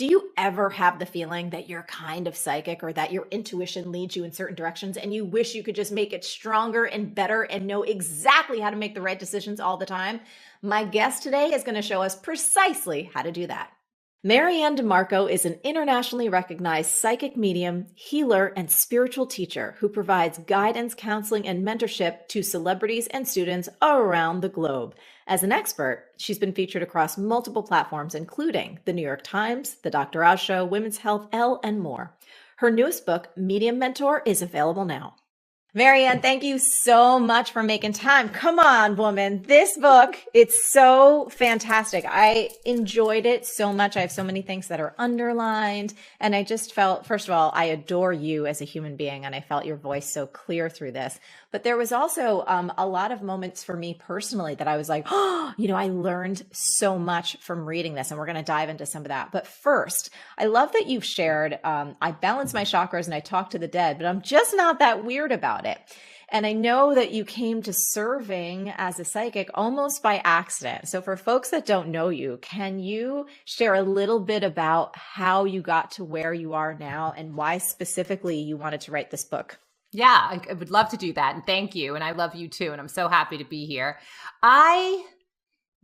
Do you ever have the feeling that you're kind of psychic or that your intuition leads you in certain directions and you wish you could just make it stronger and better and know exactly how to make the right decisions all the time? My guest today is going to show us precisely how to do that. Marianne DeMarco is an internationally recognized psychic medium, healer, and spiritual teacher who provides guidance, counseling, and mentorship to celebrities and students around the globe. As an expert, she's been featured across multiple platforms, including The New York Times, The Dr. Oz Show, Women's Health, Elle, and more. Her newest book, Medium Mentor, is available now. Marianne, thank you so much for making time. Come on, woman. This book, it's so fantastic. I enjoyed it so much. I have so many things that are underlined. And I just felt, first of all, I adore you as a human being. And I felt your voice so clear through this. But there was also a lot of moments for me personally that I was like, oh, I learned so much from reading this. And we're going to dive into some of that. But first, I love that you've shared, I balance my chakras and I talk to the dead, but I'm just not that weird about it. And I know that you came to serving as a psychic almost by accident. So for folks that don't know you, can you share a little bit about how you got to where you are now and why specifically you wanted to write this book? Yeah, I would love to do that. And thank you. And I love you too. And I'm so happy to be here. I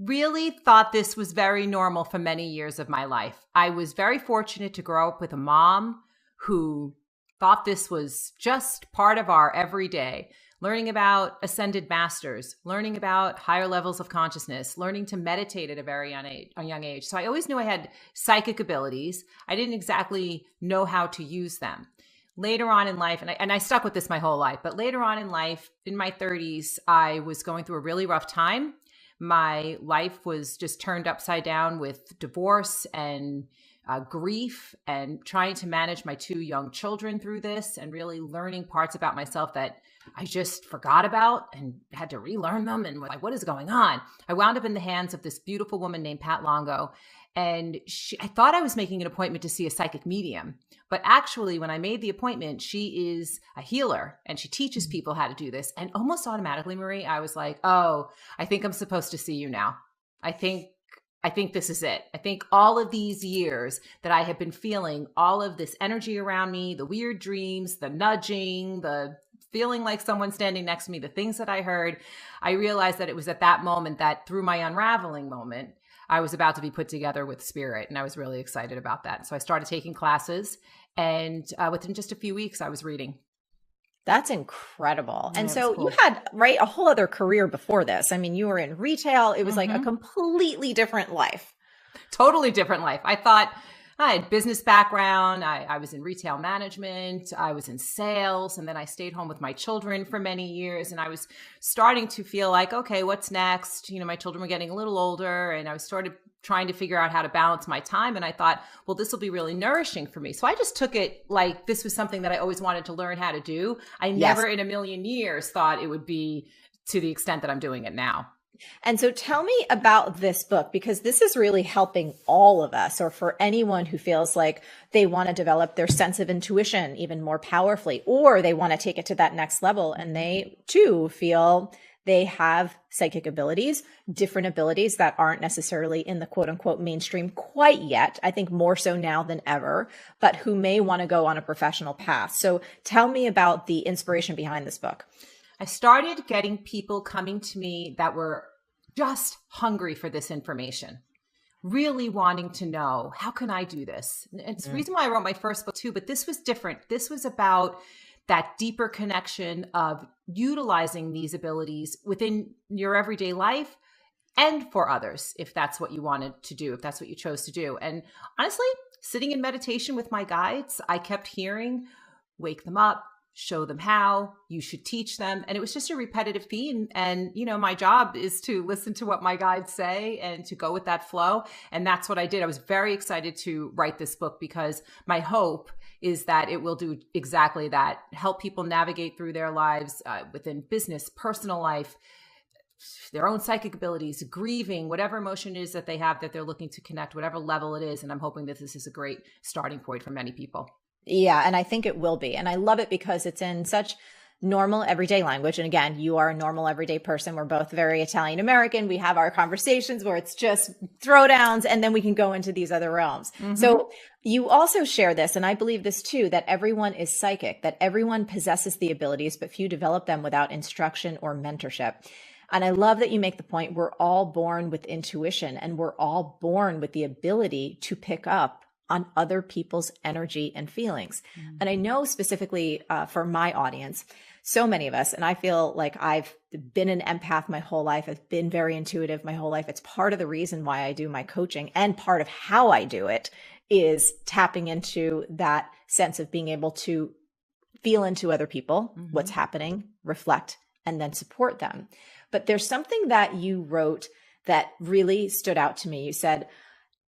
really thought this was very normal for many years of my life. I was very fortunate to grow up with a mom who thought this was just part of our everyday, learning about ascended masters, learning about higher levels of consciousness, learning to meditate at a very young age. So I always knew I had psychic abilities. I didn't exactly know how to use them. Later on in life, and I stuck with this my whole life, but later on in life, in my 30s, I was going through a really rough time. My life was just turned upside down with divorce and grief and trying to manage my 2 young children through this and really learning parts about myself that I just forgot about and had to relearn them and like, what is going on? I wound up in the hands of this beautiful woman named Pat Longo. And I thought I was making an appointment to see a psychic medium. But actually, when I made the appointment, she is a healer and she teaches people how to do this. And almost automatically, Marie, I was like, oh, I think I'm supposed to see you now. I think this is it. I think all of these years that I have been feeling all of this energy around me, the weird dreams, the nudging, the feeling like someone standing next to me, the things that I heard, I realized that it was at that moment that through my unraveling moment, I was about to be put together with spirit. And I was really excited about that. So I started taking classes and within just a few weeks, I was reading. That's incredible. And so cool. You had, right, a whole other career before this. I mean, you were in retail. It was like a completely different life. Totally different life. I thought I had business background. I was in retail management. I was in sales. And then I stayed home with my children for many years. And I was starting to feel like, okay, what's next? My children were getting a little older and I started trying to figure out how to balance my time. And I thought, well, this will be really nourishing for me. So I just took it like this was something that I always wanted to learn how to do. I never in a million years thought it would be to the extent that I'm doing it now. And so tell me about this book, because this is really helping all of us, or for anyone who feels like they want to develop their sense of intuition even more powerfully, or they want to take it to that next level. And they too feel they have psychic abilities, different abilities that aren't necessarily in the quote unquote mainstream quite yet. I think more so now than ever, but who may want to go on a professional path. So tell me about the inspiration behind this book. I started getting people coming to me that were just hungry for this information, really wanting to know, how can I do this? And it's the reason why I wrote my first book too, but this was different. This was about that deeper connection of utilizing these abilities within your everyday life and for others, if that's what you wanted to do, if that's what you chose to do. And honestly, sitting in meditation with my guides, I kept hearing, wake them up, show them how, you should teach them. And it was just a repetitive theme. And, my job is to listen to what my guides say and to go with that flow. And that's what I did. I was very excited to write this book because my hope is that it will do exactly that, help people navigate through their lives within business, personal life, their own psychic abilities, grieving, whatever emotion it is that they have that they're looking to connect, whatever level it is. And I'm hoping that this is a great starting point for many people. Yeah. And I think it will be. And I love it because it's in such normal everyday language. And again, you are a normal everyday person. We're both very Italian American. We have our conversations where it's just throwdowns, and then we can go into these other realms. So you also share this, and I believe this too, that everyone is psychic, that everyone possesses the abilities, but few develop them without instruction or mentorship. And I love that you make the point, we're all born with intuition, and we're all born with the ability to pick up on other people's energy and feelings. And I know specifically for my audience, so many of us, and I feel like I've been an empath my whole life. I've been very intuitive my whole life. It's part of the reason why I do my coaching, and part of how I do it is tapping into that sense of being able to feel into other people, what's happening, reflect, and then support them. But there's something that you wrote that really stood out to me. You said,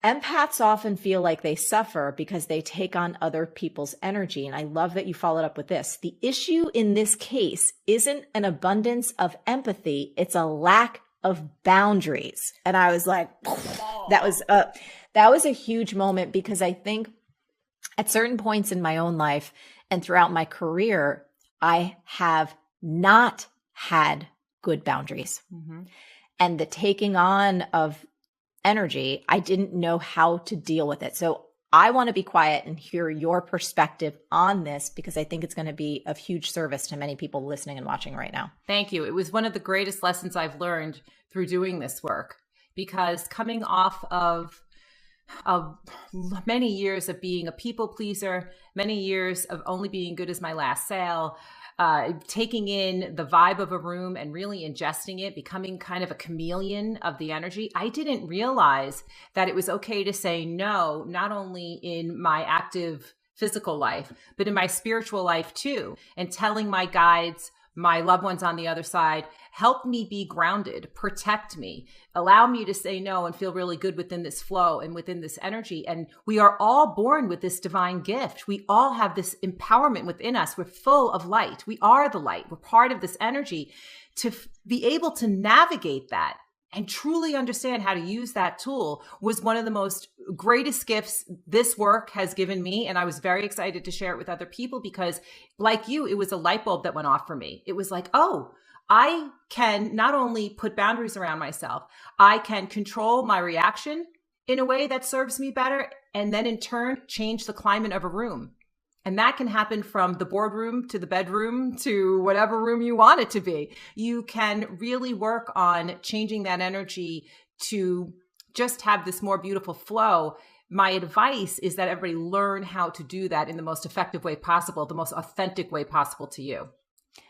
empaths often feel like they suffer because they take on other people's energy. And I love that you followed up with this. The issue in this case isn't an abundance of empathy. It's a lack of boundaries. And I was like, that was a huge moment, because I think at certain points in my own life and throughout my career, I have not had good boundaries. And the taking on of energy, I didn't know how to deal with it. So I want to be quiet and hear your perspective on this, because I think it's going to be of huge service to many people listening and watching right now. Thank you. It was one of the greatest lessons I've learned through doing this work, because coming off of many years of being a people pleaser, many years of only being good as my last sale, taking in the vibe of a room and really ingesting it, becoming kind of a chameleon of the energy, I didn't realize that it was okay to say no, not only in my active physical life, but in my spiritual life too. And telling my guides, my loved ones on the other side, help me be grounded, protect me, allow me to say no and feel really good within this flow and within this energy. And we are all born with this divine gift. We all have this empowerment within us. We're full of light. We are the light. We're part of this energy. To be able to navigate that and truly understand how to use that tool was one of the most greatest gifts this work has given me. And I was very excited to share it with other people, because like you, it was a light bulb that went off for me. It was like, oh, I can not only put boundaries around myself, I can control my reaction in a way that serves me better, and then in turn change the climate of a room. And that can happen from the boardroom to the bedroom to whatever room you want it to be. You can really work on changing that energy to just have this more beautiful flow. My advice is that everybody learn how to do that in the most effective way possible, the most authentic way possible to you.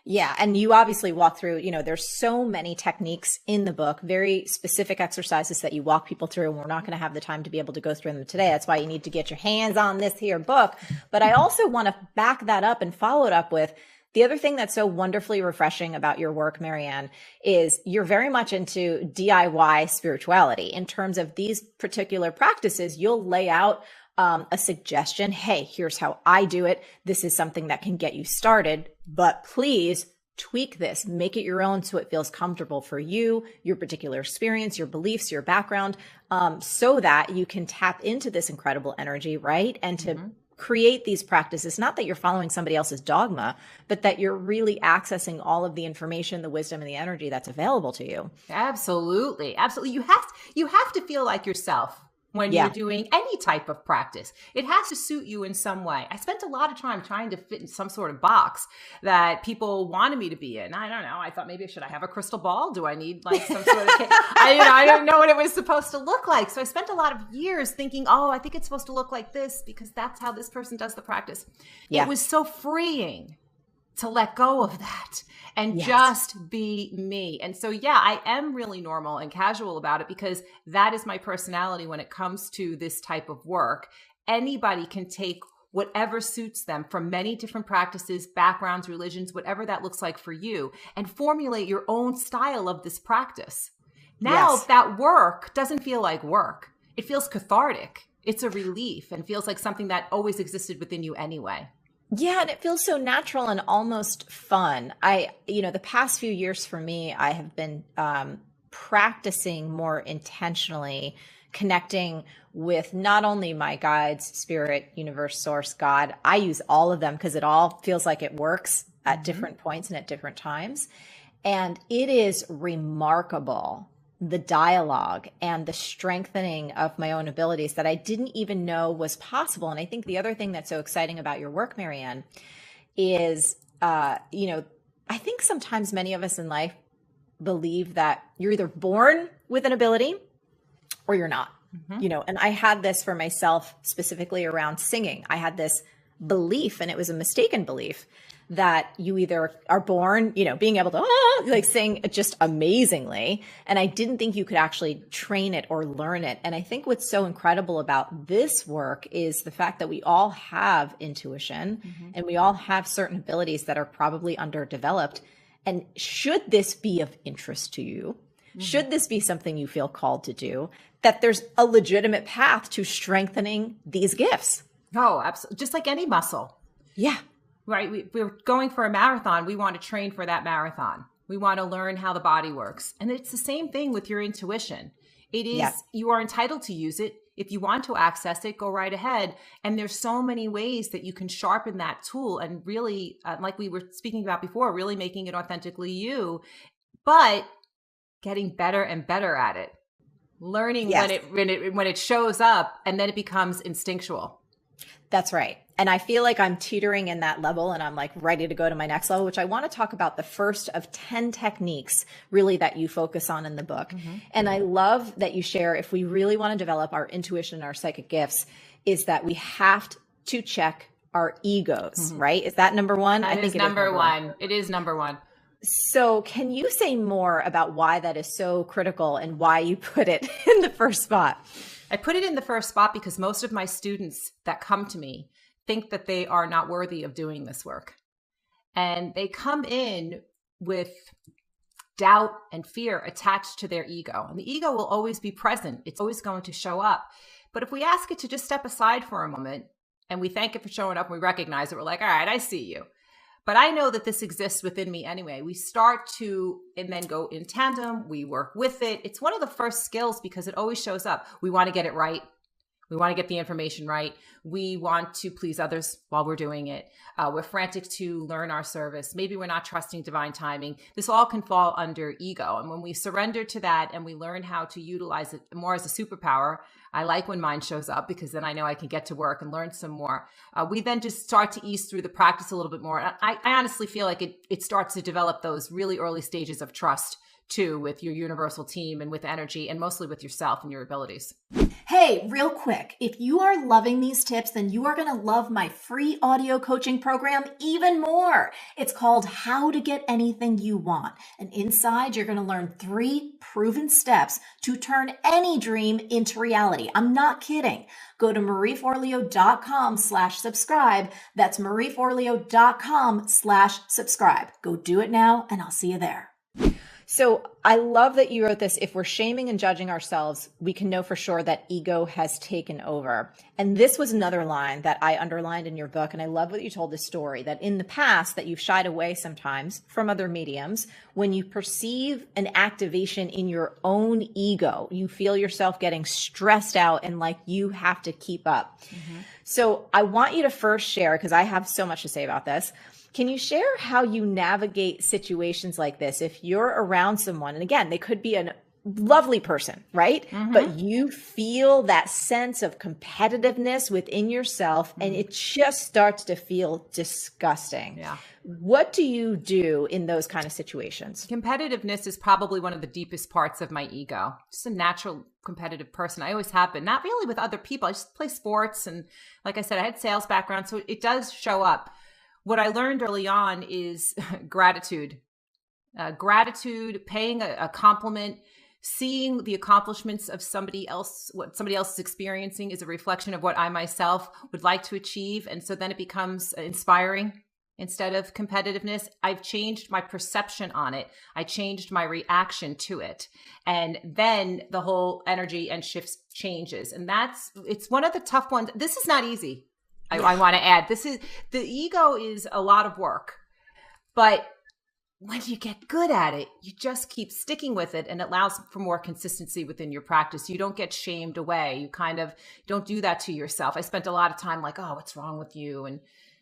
Yeah. And you obviously walk through, there's so many techniques in the book, very specific exercises that you walk people through. And we're not going to have the time to be able to go through them today. That's why you need to get your hands on this here book. But I also want to back that up and follow it up with the other thing that's so wonderfully refreshing about your work, Marianne, is you're very much into DIY spirituality. In terms of these particular practices, you'll lay out a suggestion. Hey, here's how I do it. This is something that can get you started, but please tweak this, make it your own so it feels comfortable for you, your particular experience, your beliefs, your background, so that you can tap into this incredible energy, right? And to create these practices, not that you're following somebody else's dogma, but that you're really accessing all of the information, the wisdom, and the energy that's available to you. Absolutely. Absolutely. You have to feel like yourself when you're doing any type of practice. It has to suit you in some way. I spent a lot of time trying to fit in some sort of box that people wanted me to be in. I don't know. I thought maybe should I have a crystal ball? Do I need like some sort of I don't know what it was supposed to look like. So I spent a lot of years thinking, oh, I think it's supposed to look like this because that's how this person does the practice. Yeah. It was so freeing to let go of that and just be me. And so, I am really normal and casual about it because that is my personality when it comes to this type of work. Anybody can take whatever suits them from many different practices, backgrounds, religions, whatever that looks like for you, and formulate your own style of this practice. Now that work doesn't feel like work. It feels cathartic. It's a relief and feels like something that always existed within you anyway. Yeah, and it feels so natural and almost fun. The past few years for me, I have been practicing more intentionally, connecting with not only my guides, spirit, universe, source, God. I use all of them because it all feels like it works at different points and at different times. And it is remarkable, the dialogue and the strengthening of my own abilities that I didn't even know was possible. And I think the other thing that's so exciting about your work, Marianne, is, I think sometimes many of us in life believe that you're either born with an ability or you're not. And I had this for myself specifically around singing. I had this belief, and it was a mistaken belief, that you either are born, being able to sing just amazingly. And I didn't think you could actually train it or learn it. And I think what's so incredible about this work is the fact that we all have intuition and we all have certain abilities that are probably underdeveloped. And should this be of interest to you, should this be something you feel called to do, that there's a legitimate path to strengthening these gifts. Oh, absolutely. Just like any muscle. Yeah. Right. We're going for a marathon. We want to train for that marathon. We want to learn how the body works. And it's the same thing with your intuition. It is, you are entitled to use it. If you want to access it, go right ahead. And there's so many ways that you can sharpen that tool and really, like we were speaking about before, really making it authentically you, but getting better and better at it. Learning when it shows up, and then it becomes instinctual. That's right. And I feel like I'm teetering in that level, and I'm like ready to go to my next level, which I want to talk about the first of 10 techniques really that you focus on in the book. And I love that you share, if we really want to develop our intuition and our psychic gifts, is that we have to check our egos, right? Is that number one? I think it is number one. It is number one. So can you say more about why that is so critical and why you put it in the first spot? I put it in the first spot because most of my students that come to me think that they are not worthy of doing this work. And they come in with doubt and fear attached to their ego. And the ego will always be present. It's always going to show up. But if we ask it to just step aside for a moment and we thank it for showing up and we recognize it, we're like, all right, I see you. But I know that this exists within me anyway. We start to, and then go in tandem. We work with it. It's one of the first skills because it always shows up. We want to get it right. We want to get the information right. We want to please others while we're doing it. We're frantic to learn our service. Maybe we're not trusting divine timing. This all can fall under ego. And when we surrender to that and we learn how to utilize it more as a superpower, I like when mine shows up because then I know I can get to work and learn some more. We then just start to ease through the practice a little bit more. I honestly feel like it starts to develop those really early stages of trust too, with your universal team and with energy and mostly with yourself and your abilities. Hey, real quick, if you are loving these tips, then you are going to love my free audio coaching program even more. It's called How to Get Anything You Want. And inside, you're going to learn 3 proven steps to turn any dream into reality. I'm not kidding. Go to marieforleo.com/subscribe. That's marieforleo.com/subscribe. Go do it now, and I'll see you there. So I love that you wrote this. If we're shaming and judging ourselves, we can know for sure that ego has taken over. And this was another line that I underlined in your book. And I love what you told this story, that in the past that you've shied away sometimes from other mediums. When you perceive an activation in your own ego, you feel yourself getting stressed out and like you have to keep up. So I want you to first share, because I have so much to say about this. Can you share how you navigate situations like this? If you're around someone, and again, they could be a lovely person, right? But you feel that sense of competitiveness within yourself and it just starts to feel disgusting. Yeah. What do you do in those kind of situations? Competitiveness is probably one of the deepest parts of my ego. Just a natural competitive person. I always have been, not really with other people. I just play sports. And like I said, I had sales background, so it does show up. What I learned early on is gratitude. Gratitude, paying a compliment, seeing the accomplishments of somebody else, what somebody else is experiencing is a reflection of what I myself would like to achieve. And so then it becomes inspiring instead of competitiveness. I've changed my perception on it. I changed my reaction to it. And then the whole energy and shifts changes. And it's one of the tough ones. This is not easy. I want to add, the ego is a lot of work, but when you get good at it, you just keep sticking with it and it allows for more consistency within your practice. You don't get shamed away. You kind of don't do that to yourself. I spent a lot of time like, oh, what's wrong with you? And,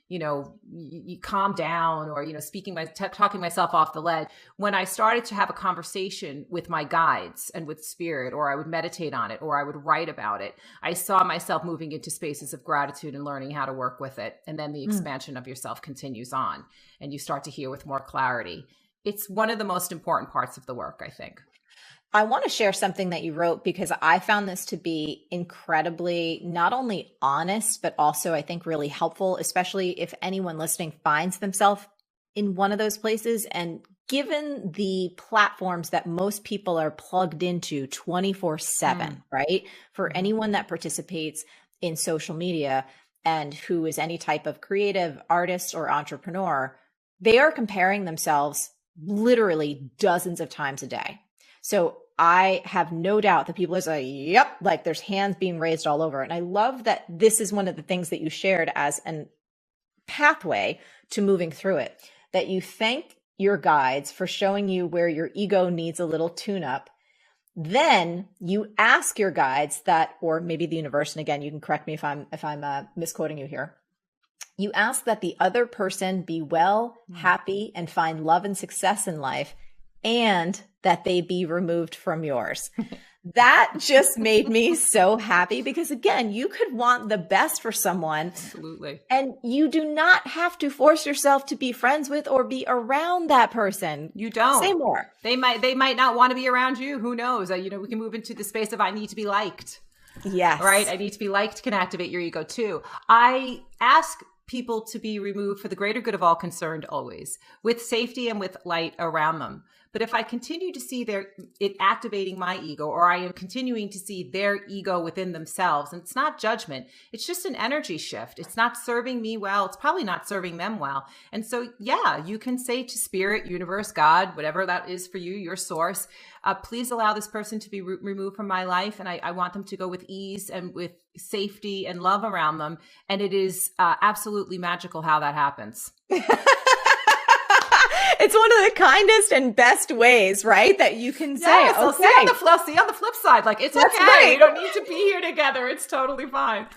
you calm down, or, talking myself off the ledge. When I started to have a conversation with my guides and with spirit, or I would meditate on it, or I would write about it, I saw myself moving into spaces of gratitude and learning how to work with it. And then the expansion of yourself continues on, and you start to hear with more clarity. It's one of the most important parts of the work, I think. I want to share something that you wrote, because I found this to be incredibly not only honest, but also I think really helpful, especially if anyone listening finds themselves in one of those places. And given the platforms that most people are plugged into 24/7, right? For anyone that participates in social media and who is any type of creative artist or entrepreneur, they are comparing themselves literally dozens of times a day. So I have no doubt that people are like, yep, like there's hands being raised all over. And I love that this is one of the things that you shared as a pathway to moving through it, that you thank your guides for showing you where your ego needs a little tune up. Then you ask your guides that, or maybe the universe, and again, you can correct me if I'm misquoting you here. You ask that the other person be well, happy, and find love and success in life, and that they be removed from yours. That just made me so happy, because again, you could want the best for someone. Absolutely. And you do not have to force yourself to be friends with or be around that person. You don't. Say more. They might not want to be around you. Who knows? We can move into the space of I need to be liked. Yes. Right? I need to be liked can activate your ego too. I ask people to be removed for the greater good of all concerned, always, with safety and with light around them. But if I continue to see it activating my ego, or I am continuing to see their ego within themselves, and it's not judgment, it's just an energy shift. It's not serving me well. It's probably not serving them well. And so, yeah, you can say to spirit, universe, God, whatever that is for you, your source, please allow this person to be removed from my life. And I want them to go with ease and with safety and love around them. And it is absolutely magical how that happens. It's one of the kindest and best ways, right? That you can say, yeah, so okay. See on the flip side, like, it's That's okay. right. You don't need to be here together. It's totally fine.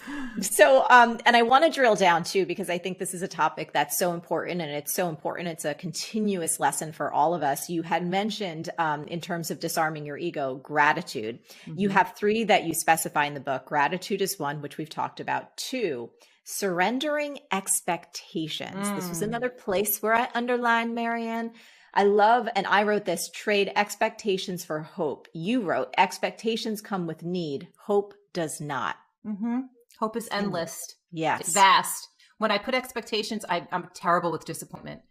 So, and I want to drill down too, because I think this is a topic that's so important, and it's so important. It's a continuous lesson for all of us. You had mentioned, in terms of disarming your ego, gratitude. Mm-hmm. You have 3 that you specify in the book. Gratitude is 1, which we've talked about. 2, surrendering expectations. This was another place where I underlined, Marianne. I love, and I wrote this, trade expectations for hope. You wrote, expectations come with need. Hope does not. Mm-hmm. Hope is endless. Yes. It's vast. When I put expectations, I'm terrible with disappointment.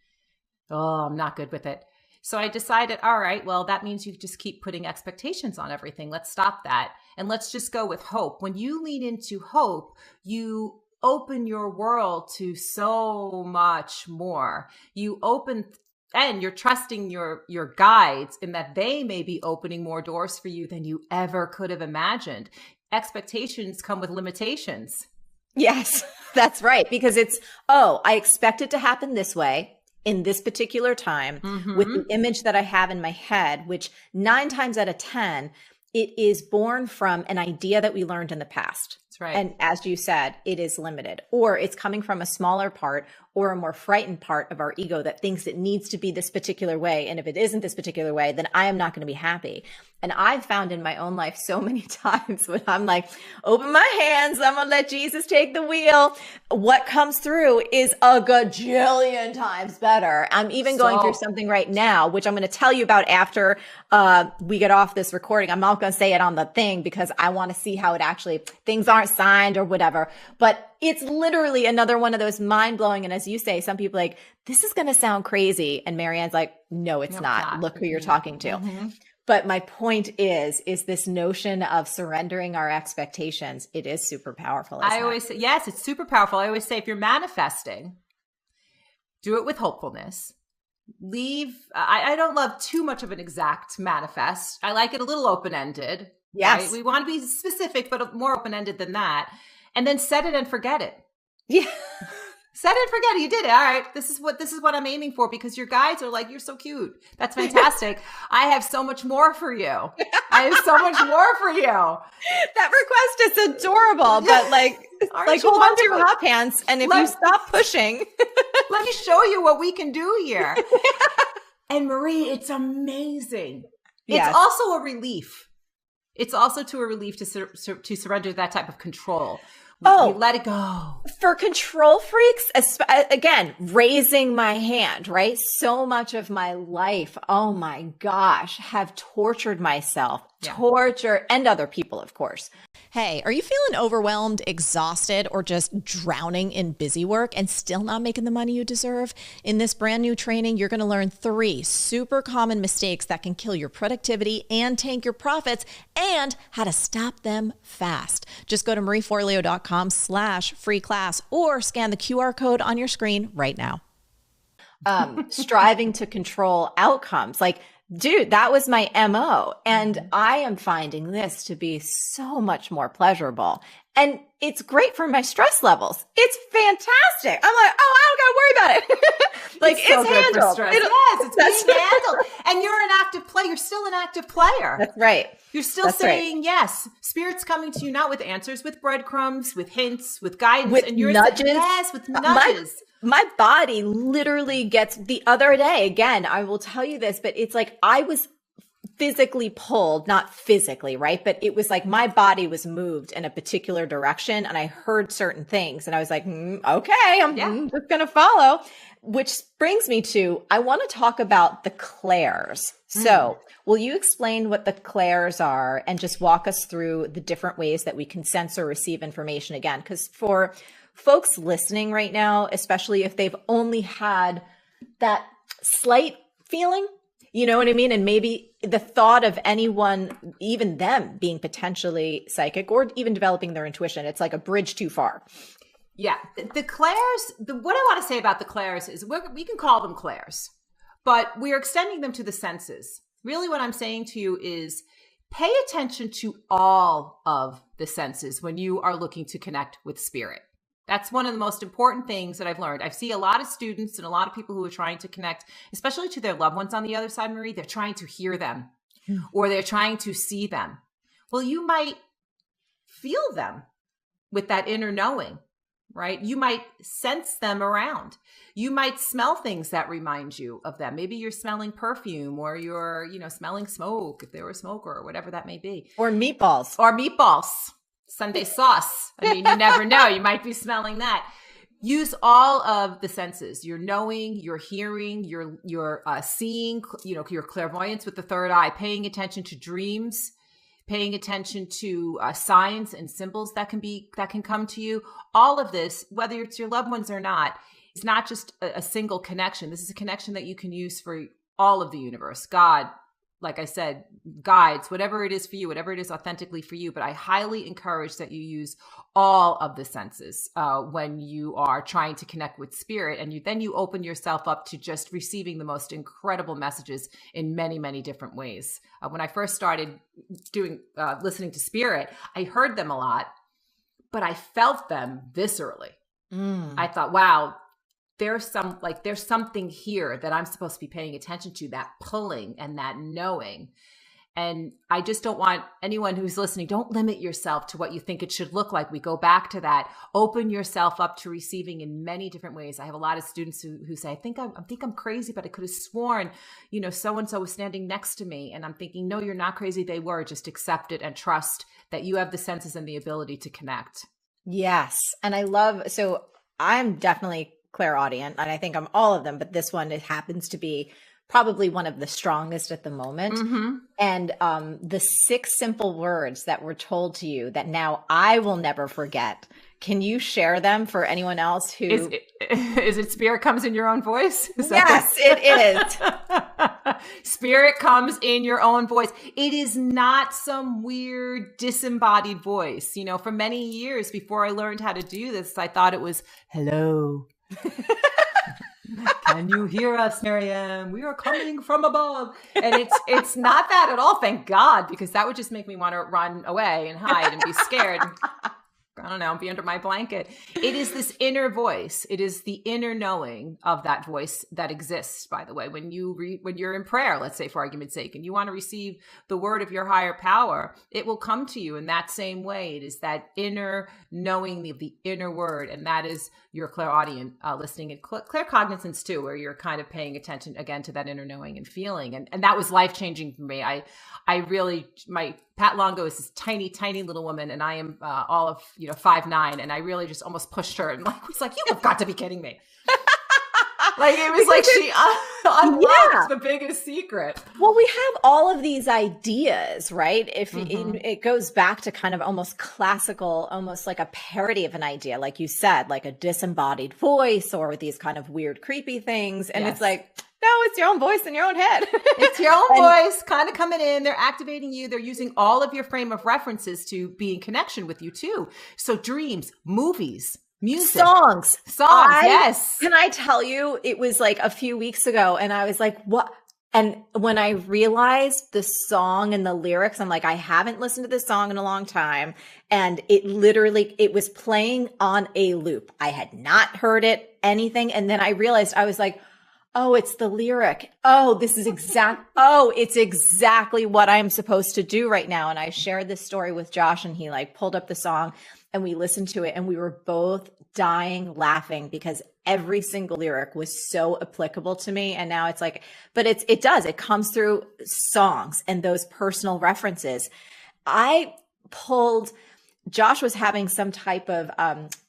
Oh, I'm not good with it. So I decided, all right, well, that means you just keep putting expectations on everything. Let's stop that. And let's just go with hope. When you lean into hope, you open your world to so much more. You open, and you're trusting your guides in that they may be opening more doors for you than you ever could have imagined. Expectations come with limitations. Yes, that's right. Because it's, I expect it to happen this way in this particular time, with the image that I have in my head, which 9 times out of 10, it is born from an idea that we learned in the past. That's right. And as you said, it is limited, or it's coming from a smaller part or a more frightened part of our ego that thinks it needs to be this particular way. And if it isn't this particular way, then I am not going to be happy. And I've found in my own life so many times when I'm like, open my hands, I'm going to let Jesus take the wheel. What comes through is a gajillion times better. I'm even going through something right now, which I'm going to tell you about after we get off this recording. I'm not going to say it on the thing because I want to see how it actually, things aren't signed or whatever, but it's literally another one of those mind blowing. And as you say, some people like, this is going to sound crazy. And Marianne's like, no, it's not. Look who you're talking to. Mm-hmm. But my point is this notion of surrendering our expectations. It is super powerful. I always say, yes, it's super powerful. I always say, if you're manifesting, do it with hopefulness. I don't love too much of an exact manifest. I like it a little open-ended. Yes. Right? We want to be specific, but more open-ended than that. And then set it and forget it. Yeah. Set it and forget it. You did it. All right. This is what I'm aiming for, because your guides are like, you're so cute. That's fantastic. I have so much more for you. I have so much more for you. That request is adorable, but like hold on to your hot pants. And if you stop pushing, let me show you what we can do here. And Marie, it's amazing. Yes. It's also a relief. It's also a relief to surrender that type of control. We let it go. For control freaks, again, raising my hand, right? So much of my life, oh my gosh, have tortured myself, and other people, of course. Hey, are you feeling overwhelmed, exhausted, or just drowning in busy work and still not making the money you deserve? In this brand new training, you're going to learn 3 super common mistakes that can kill your productivity and tank your profits, and how to stop them fast. Just go to marieforleo.com/free class or scan the QR code on your screen right now. Striving to control outcomes. Like, dude, that was my MO. And I am finding this to be so much more pleasurable. And it's great for my stress levels. It's fantastic. I'm like, oh, I don't got to worry about it. Like, it's so handled. It's being handled. And you're an active player. You're still an active player. That's right. You're still saying yes. Spirit's coming to you, not with answers, with breadcrumbs, with hints, with guidance. With nudges. Yes, with nudges. My body literally gets, the other day, again, I will tell you this, but it's like I was physically pulled, not physically, right? But it was like my body was moved in a particular direction and I heard certain things and I was like, okay, I'm just going to follow, which brings me to, I want to talk about the clairs. So will you explain what the clairs are and just walk us through the different ways that we can sense or receive information again? Because for folks listening right now, especially if they've only had that slight feeling, you know what I mean? And maybe the thought of anyone, even them being potentially psychic or even developing their intuition, it's like a bridge too far. Yeah. The clairs, what I want to say about the clairs is we can call them clairs, but we're extending them to the senses. Really what I'm saying to you is pay attention to all of the senses when you are looking to connect with spirit. That's one of the most important things that I've learned. I see a lot of students and a lot of people who are trying to connect, especially to their loved ones on the other side, Marie, they're trying to hear them or they're trying to see them. Well, you might feel them with that inner knowing, right? You might sense them around. You might smell things that remind you of them. Maybe you're smelling perfume or you're, smelling smoke if they were a smoker or whatever that may be. Or meatballs. Sunday sauce. I mean, you never know. You might be smelling that. Use all of the senses. Your knowing, your hearing, your seeing, your clairvoyance with the third eye, paying attention to dreams, paying attention to signs and symbols that can come to you. All of this, whether it's your loved ones or not, it's not just a single connection. This is a connection that you can use for all of the universe, God, like I said, guides, whatever it is for you, whatever it is authentically for you. But I highly encourage that you use all of the senses when you are trying to connect with spirit. And then you open yourself up to just receiving the most incredible messages in many, many different ways. When I first started listening to spirit, I heard them a lot, but I felt them viscerally. I thought, wow, there's something here that I'm supposed to be paying attention to, that pulling and that knowing. And I just don't want anyone who's listening, don't limit yourself to what you think it should look like. We go back to that. Open yourself up to receiving in many different ways. I have a lot of students who say, I think I'm crazy, but I could have sworn, so-and-so was standing next to me. And I'm thinking, no, you're not crazy. They were. Just accept it and trust that you have the senses and the ability to connect. Yes. And so I'm definitely clairaudient, and I think I'm all of them, but this one, it happens to be probably one of the strongest at the moment. And the 6 simple words that were told to you that now I will never forget. Can you share them for anyone else who... Is it spirit comes in your own voice? Yes, it is. Spirit comes in your own voice. It is not some weird disembodied voice. For many years before I learned how to do this, I thought it was, hello. Can you hear us, Miriam? We are coming from above. And it's not that at all, thank God, because that would just make me want to run away and hide and be scared. I don't know, be under my blanket. It is this inner voice. It is the inner knowing of that voice that exists, by the way. When you're in prayer, let's say for argument's sake, and you want to receive the word of your higher power, it will come to you in that same way. It is that inner knowing of the inner word. And that is your clairaudient listening and claircognizance too, where you're kind of paying attention again to that inner knowing and feeling. And that was life-changing for me. I really, Pat Longo is this tiny, tiny little woman, and I am all of 5'9", and I really just almost pushed her and was like, "You have got to be kidding me!" Like it was like she unlocked the biggest secret. Well, we have all of these ideas, right? If it goes back to kind of almost classical, almost like a parody of an idea, like you said, like a disembodied voice or these kind of weird, creepy things, and it's like, no, it's your own voice in your own head. It's your own voice kind of coming in. They're activating you. They're using all of your frame of references to be in connection with you too. So dreams, movies, music. Songs. Yes. Can I tell you, it was like a few weeks ago and I was like, what? And when I realized the song and the lyrics, I'm like, I haven't listened to this song in a long time. And it was playing on a loop. I had not heard anything. And then I realized, I was like, oh, it's the lyric. Oh, it's exactly what I'm supposed to do right now. And I shared this story with Josh and he pulled up the song and we listened to it and we were both dying laughing because every single lyric was so applicable to me. And now it's like, but it comes through songs and those personal references. Josh was having some type of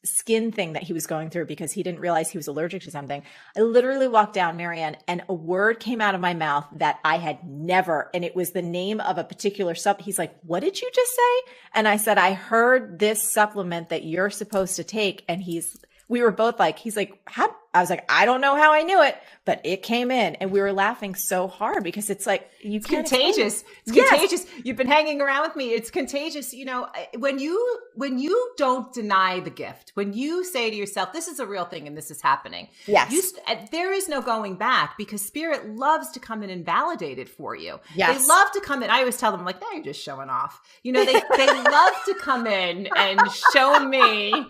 skin thing that he was going through because he didn't realize he was allergic to something. I literally walked down, Marianne, and a word came out of my mouth that I had never, and it was the name of a particular He's like, what did you just say? And I said, I heard this supplement that you're supposed to take. And we were both like, he's like, how? I was like, I don't know how I knew it, but it came in and we were laughing so hard because it's like, it's contagious. It's contagious. You've been hanging around with me. It's contagious. When you don't deny the gift, when you say to yourself, this is a real thing and this is happening. Yes. There is no going back because spirit loves to come in and validate it for you. Yes. They love to come in. I always tell them no, you're just showing off. They love to come in and show me,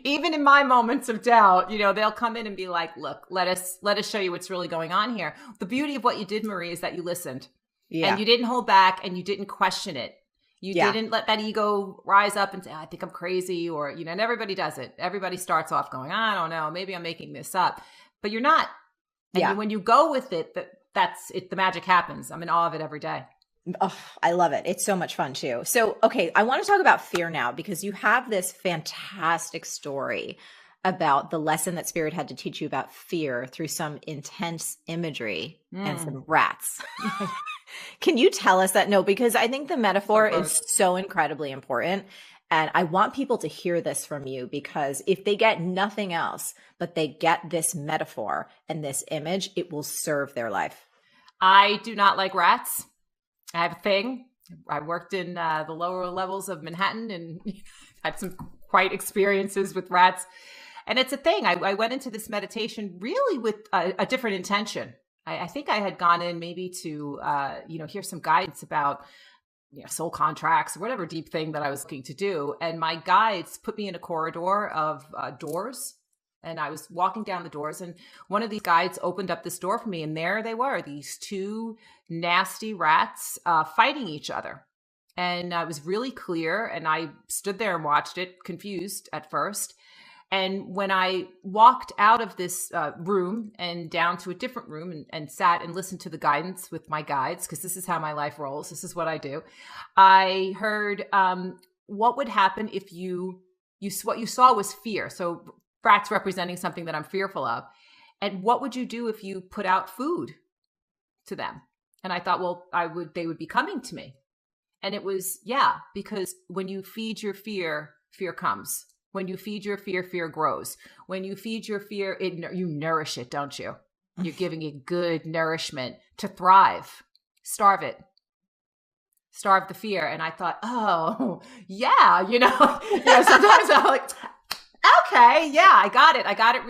even in my moments of doubt, they'll come in and be like, look, let us show you what's really going on here. The beauty of what you did, Marie, is that you listened and you didn't hold back and you didn't question it. You didn't let that ego rise up and say, I think I'm crazy or, and everybody does it. Everybody starts off going, I don't know, maybe I'm making this up, but you're not. And when you go with it, that's it. The magic happens. I'm in awe of it every day. Oh, I love it. It's so much fun too. So, okay, I want to talk about fear now because you have this fantastic story about the lesson that spirit had to teach you about fear through some intense imagery and some rats. Can you tell us that? No, because I think the metaphor is so incredibly important. And I want people to hear this from you because if they get nothing else, but they get this metaphor and this image, it will serve their life. I do not like rats. I have a thing. I worked in the lower levels of Manhattan and had some quite experiences with rats. And it's a thing. I went into this meditation really with a different intention. I think I had gone in maybe to, hear some guidance about soul contracts or whatever deep thing that I was looking to do. And my guides put me in a corridor of doors. And I was walking down the doors and one of these guides opened up this door for me. And there they were, these two nasty rats fighting each other. And it was really clear. And I stood there and watched it, confused at first. And when I walked out of this room and down to a different room and sat and listened to the guidance with my guides, because this is how my life rolls, this is what I do, I heard what would happen if what you saw was fear. So rats representing something that I'm fearful of. And what would you do if you put out food to them? And I thought, well, they would be coming to me. And it was, because when you feed your fear, fear comes. When you feed your fear, fear grows. When you feed your fear, you nourish it, don't you? You're giving it good nourishment to thrive. Starve it. Starve the fear. And I thought, oh, yeah, sometimes I'm like, okay, yeah, I got it. I got it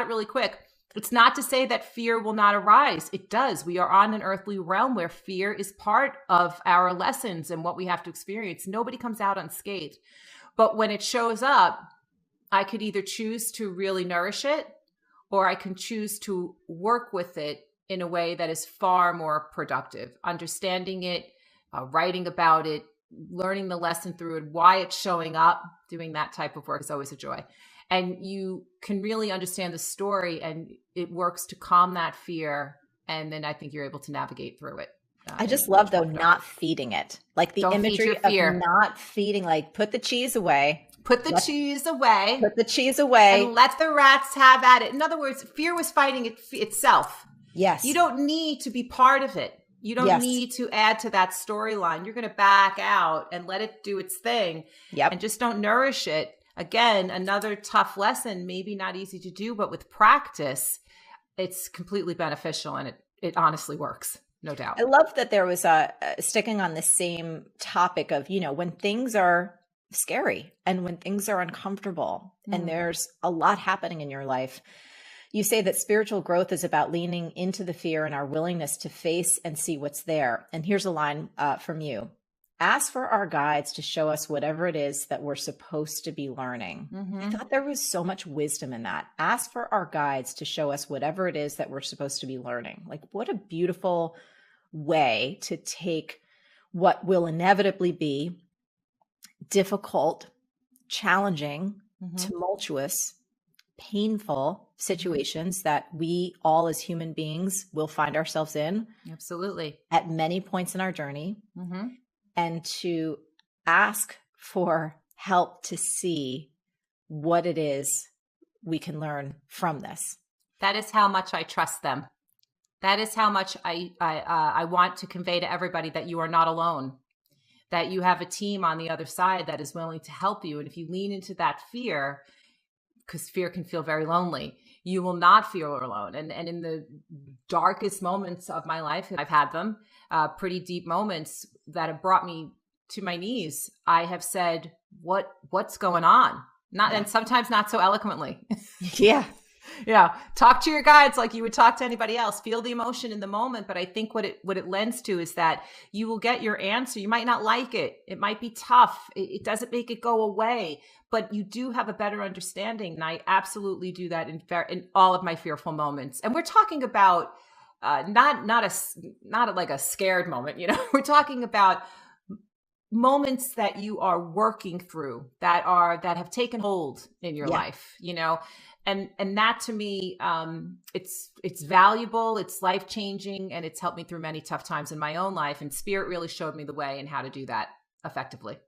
really quick. It's not to say that fear will not arise. It does. We are on an earthly realm where fear is part of our lessons and what we have to experience. Nobody comes out unscathed. But when it shows up, I could either choose to really nourish it, or I can choose to work with it in a way that is far more productive, understanding it, writing about it, learning the lesson through it, why it's showing up. Doing that type of work is always a joy. And you can really understand the story, and it works to calm that fear. And then I think you're able to navigate through it. I just love, though, not feeding it. Like the imagery of not feeding, like put the cheese away. Put the cheese away. Put the cheese away. And let the rats have at it. In other words, fear was fighting itself. Yes. You don't need to be part of it. You don't need to add to that storyline. You're going to back out and let it do its thing. Yep. And just don't nourish it. Again, another tough lesson, maybe not easy to do, but with practice, it's completely beneficial, and it honestly works, no doubt. I love that there was sticking on the same topic of, when things are scary and when things are uncomfortable and there's a lot happening in your life. You say that spiritual growth is about leaning into the fear and our willingness to face and see what's there. And here's a line from you. Ask for our guides to show us whatever it is that we're supposed to be learning. I thought there was so much wisdom in that. Ask for our guides to show us whatever it is that we're supposed to be learning. Like, what a beautiful way to take what will inevitably be difficult, challenging, tumultuous, painful situations that we all as human beings will find ourselves in. Absolutely. At many points in our journey. And to ask for help to see what it is we can learn from this. That is how much I trust them. That is how much I want to convey to everybody that you are not alone, that you have a team on the other side that is willing to help you. And if you lean into that fear, because fear can feel very lonely, you will not feel alone. And in the darkest moments of my life, I've had them, pretty deep moments that have brought me to my knees. I have said, what's going on? And sometimes not so eloquently. Yeah. Talk to your guides like you would talk to anybody else. Feel the emotion in the moment. But I think what it lends to is that you will get your answer. You might not like it. It might be tough. It doesn't make it go away, but you do have a better understanding. And I absolutely do that in all of my fearful moments. And we're talking about not like a scared moment. We're talking about moments that you are working through that have taken hold in your life. And that to me, it's valuable, it's life-changing, and it's helped me through many tough times in my own life. And Spirit really showed me the way and how to do that effectively.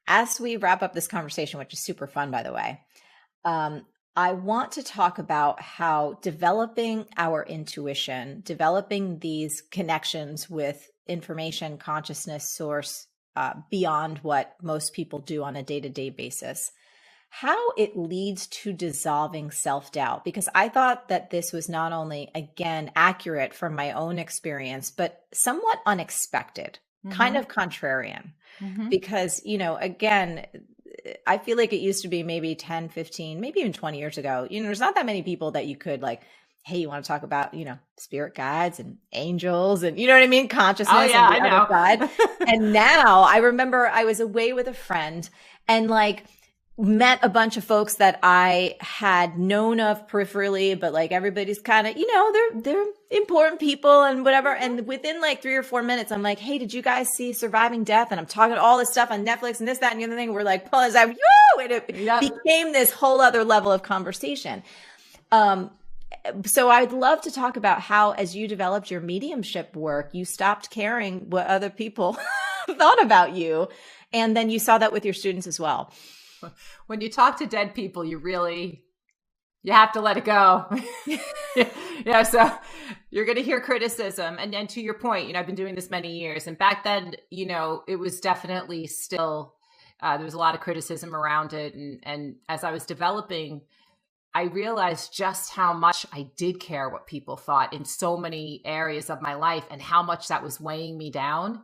As we wrap up this conversation, which is super fun, by the way, I want to talk about how developing our intuition, developing these connections with information, consciousness, source, beyond what most people do on a day-to-day basis, how it leads to dissolving self-doubt. Because I thought that this was not only, again, accurate from my own experience, but somewhat unexpected, kind of contrarian. Because, again, I feel like it used to be maybe 10, 15, maybe even 20 years ago, there's not that many people that you could like, hey, you want to talk about, spirit guides and angels and, you know what I mean? Consciousness. Oh, yeah, and the other side. And now I remember I was away with a friend and like met a bunch of folks that I had known of peripherally, but like everybody's kind of, they're important people and whatever. And within like 3 or 4 minutes, I'm like, hey, did you guys see Surviving Death? And I'm talking all this stuff on Netflix and this, that, and the other thing. We're like, pulling out, and it became this whole other level of conversation. So I'd love to talk about how, as you developed your mediumship work, you stopped caring what other people thought about you. And then you saw that with your students as well. When you talk to dead people, you have to let it go. So you're going to hear criticism. And then to your point, I've been doing this many years. And back then, it was definitely still, there was a lot of criticism around it. And as I was developing, I realized just how much I did care what people thought in so many areas of my life and how much that was weighing me down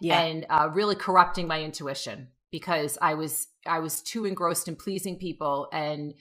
and really corrupting my intuition. Because I was too engrossed in pleasing people, and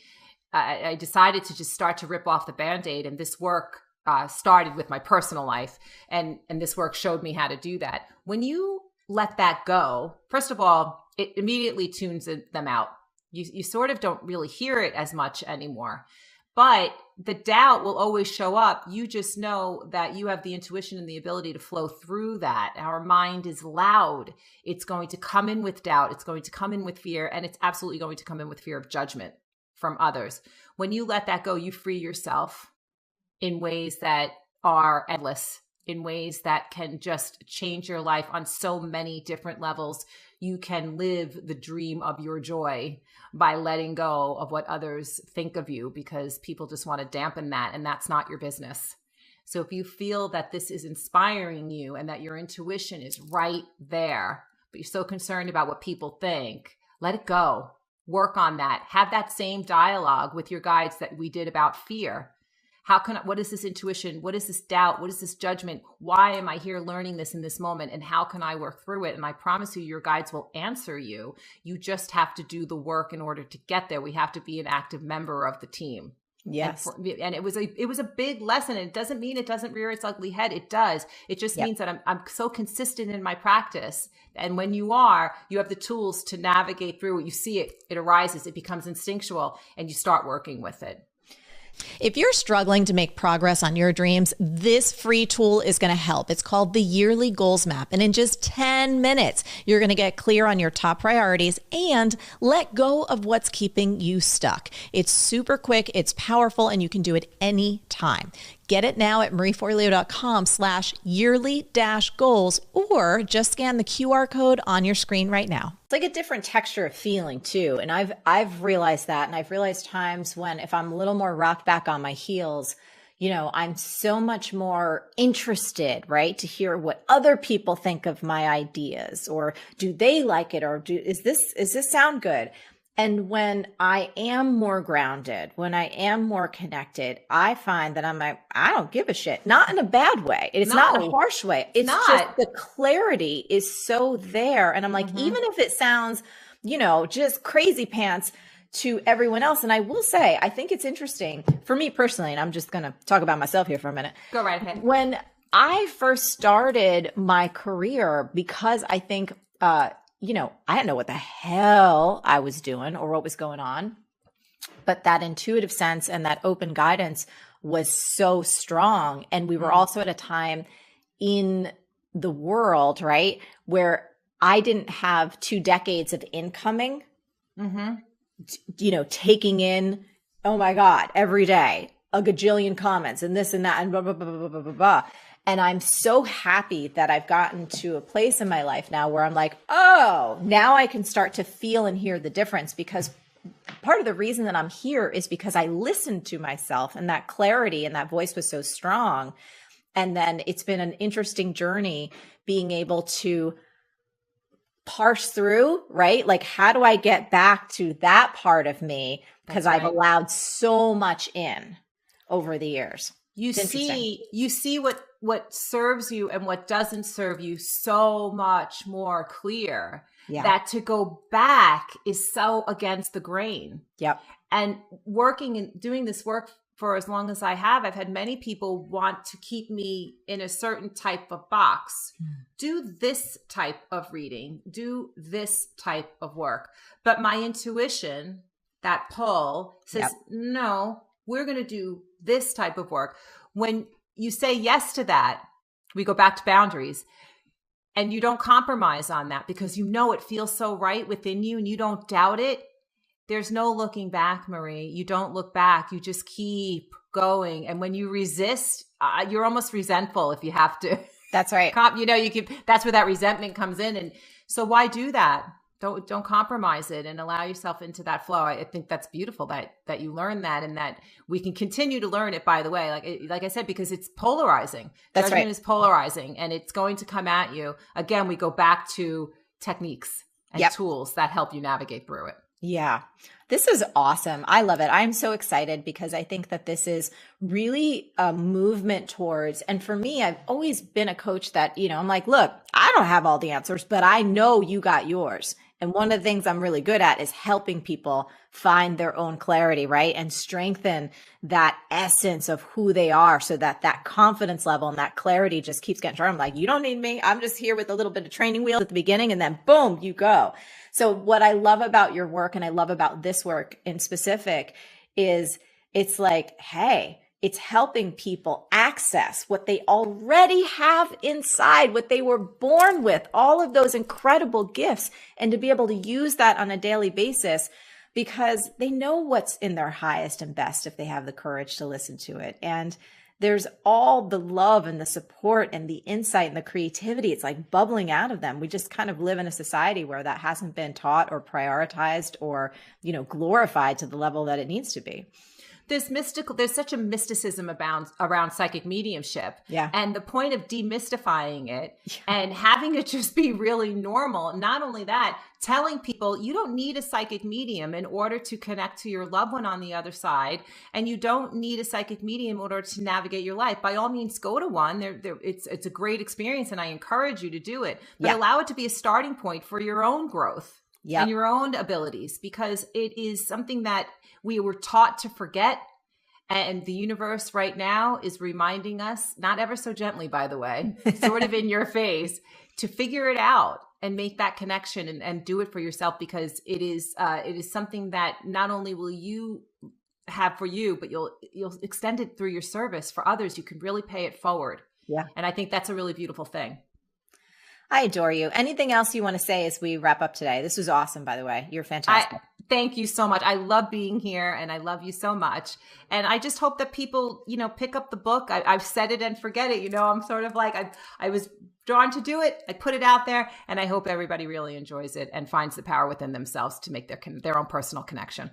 I decided to just start to rip off the Band-Aid. And this work started with my personal life, and this work showed me how to do that. When you let that go, first of all, it immediately tunes them out. You sort of don't really hear it as much anymore. But the doubt will always show up. You just know that you have the intuition and the ability to flow through that. Our mind is loud. It's going to come in with doubt. It's going to come in with fear. And it's absolutely going to come in with fear of judgment from others. When you let that go, you free yourself in ways that are endless, in ways that can just change your life on so many different levels. You can live the dream of your joy by letting go of what others think of you, because people just want to dampen that, and that's not your business. So if you feel that this is inspiring you and that your intuition is right there, but you're so concerned about what people think, let it go. Work on that. Have that same dialogue with your guides that we did about fear. What is this intuition? What is this doubt? What is this judgment? Why am I here learning this in this moment? And how can I work through it? And I promise you, your guides will answer you. You just have to do the work in order to get there. We have to be an active member of the team. Yes. And it was a big lesson. And it doesn't mean it doesn't rear its ugly head. It does. It just means that I'm so consistent in my practice. And when you have the tools to navigate through it. You see it arises, it becomes instinctual, and you start working with it. If you're struggling to make progress on your dreams, this free tool is going to help. It's called the Yearly Goals Map. And in just 10 minutes, you're going to get clear on your top priorities and let go of what's keeping you stuck. It's super quick, it's powerful, and you can do it anytime. Get it now at marieforleo.com/yearly-goals, or just scan the QR code on your screen right now. It's like a different texture of feeling too. And I've realized that. And I've realized times when, if I'm a little more rocked back on my heels, I'm so much more interested, right, to hear what other people think of my ideas, or do they like it? Or is this sound good? And when I am more grounded, when I am more connected, I find that I'm like, I don't give a shit. Not in a bad way. It's not in a harsh way. It's just the clarity is so there. And I'm like, even if it sounds, just crazy pants to everyone else. And I will say, I think it's interesting for me personally, and I'm just going to talk about myself here for a minute. Go right ahead. When I first started my career, because I think, I didn't know what the hell I was doing or what was going on, but that intuitive sense and that open guidance was so strong. And we were also at a time in the world, right, where I didn't have 2 decades of incoming, taking in, oh my God, every day, a gajillion comments and this and that and blah, blah, blah, blah, blah, blah, blah. And I'm so happy that I've gotten to a place in my life now where I'm like, oh, now I can start to feel and hear the difference, because part of the reason that I'm here is because I listened to myself, and that clarity and that voice was so strong. And then it's been an interesting journey being able to parse through, right? Like, how do I get back to that part of me? Because I've allowed so much in over the years. You see what serves you and what doesn't serve you so much more clear. Yeah. That to go back is so against the grain. Yep. And working and doing this work for as long as I have, I've had many people want to keep me in a certain type of box. Do this type of reading, do this type of work. But my intuition, that pull, says, no, we're going to do this type of work. When you say yes to that, we go back to boundaries, and you don't compromise on that because it feels so right within you and you don't doubt it. There's no looking back, Marie. You don't look back. You just keep going. And when you resist, you're almost resentful if you have to. That's right. That's where that resentment comes in. And so why do that? Don't compromise it and allow yourself into that flow. I think that's beautiful that you learn that, and that we can continue to learn it, by the way, like I said, because it's polarizing. That's Judgment right. is polarizing, and it's going to come at you. Again, we go back to techniques and tools that help you navigate through it. Yeah. This is awesome. I love it. I'm so excited because I think that this is really a movement towards, and for me, I've always been a coach that, I'm like, look, I don't have all the answers, but I know you got yours. And one of the things I'm really good at is helping people find their own clarity, right? And strengthen that essence of who they are so that that confidence level and that clarity just keeps getting stronger. I'm like, you don't need me. I'm just here with a little bit of training wheels at the beginning, and then boom, you go. So what I love about your work, and I love about this work in specific, is it's like, hey, it's helping people access what they already have inside, what they were born with, all of those incredible gifts, and to be able to use that on a daily basis because they know what's in their highest and best if they have the courage to listen to it. And there's all the love and the support and the insight and the creativity. It's like bubbling out of them. We just kind of live in a society where that hasn't been taught or prioritized or, glorified to the level that it needs to be. There's such a mysticism around psychic mediumship. Yeah. And the point of demystifying it and having it just be really normal. Not only that, telling people you don't need a psychic medium in order to connect to your loved one on the other side. And you don't need a psychic medium in order to navigate your life. By all means, go to one. It's a great experience and I encourage you to do it. But allow it to be a starting point for your own growth and your own abilities, because it is something that we were taught to forget. And the universe right now is reminding us, not ever so gently, by the way, sort of in your face, to figure it out and make that connection and do it for yourself, because it is something that not only will you have for you, but you'll extend it through your service for others. You can really pay it forward. Yeah. And I think that's a really beautiful thing. I adore you. Anything else you want to say as we wrap up today? This was awesome, by the way. You're fantastic. Thank you so much. I love being here and I love you so much. And I just hope that people, pick up the book. I've said it and forget it. I'm sort of like, I was drawn to do it. I put it out there and I hope everybody really enjoys it and finds the power within themselves to make their own personal connection.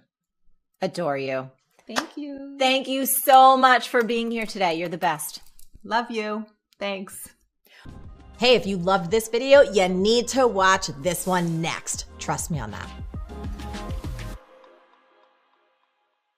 Adore you. Thank you. Thank you so much for being here today. You're the best. Love you. Thanks. Hey, if you loved this video, you need to watch this one next. Trust me on that.